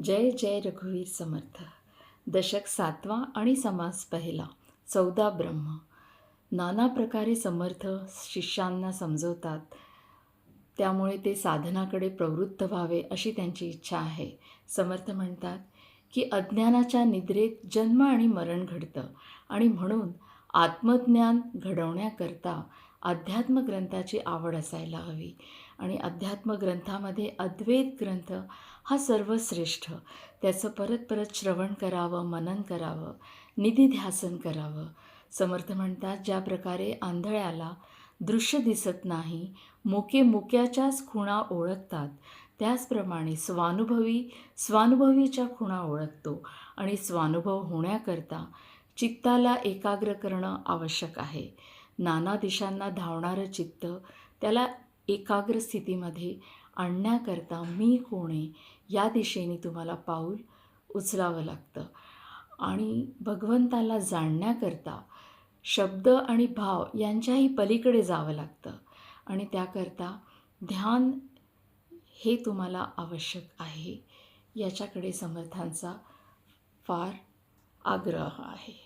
जय जय रघुवीर समर्थ. दशक 7वा आणि समास पहिला. 14 ब्रह्म. नाना प्रकारे समर्थ शिष्यांना समजवतात, त्यामुळे ते साधनाकडे प्रवृत्त व्हावे अशी त्यांची इच्छा आहे. समर्थ म्हणतात की अज्ञानाच्या निद्रेत जन्म आणि मरण घडतं आणि म्हणून आत्मज्ञान घडवण्याकरता अध्यात्म ग्रंथाची आवड असायला हवी. आणि अध्यात्म ग्रंथामध्ये अद्वैत ग्रंथ हा सर्वश्रेष्ठ. त्याचं परत परत श्रवण करावं, मनन करावं, निधिध्यासन करावं. समर्थ म्हणतात, ज्या प्रकारे आंधळ्याला दृश्य दिसत नाही, मुके मुक्याच्याच खुणा ओळखतात, त्याचप्रमाणे स्वानुभवीच्या खुणा ओळखतो. आणि स्वानुभव होण्याकरता चित्ताला एकाग्र करणं आवश्यक आहे. नाना दिशांना धावणारं चित्त त्याला एकाग्र स्थितीमध्ये आणण्याकरता मी कोण आहे या दिशेने तुम्हाला पाऊल उचलावं लागतं. आणि भगवंताला जाणण्याकरता शब्द आणि भाव यांच्याही पलीकडे जावं लागतं. आणि त्याकरता ध्यान हे तुम्हाला आवश्यक आहे. याच्याकडे समर्थांचा फार आग्रह आहे.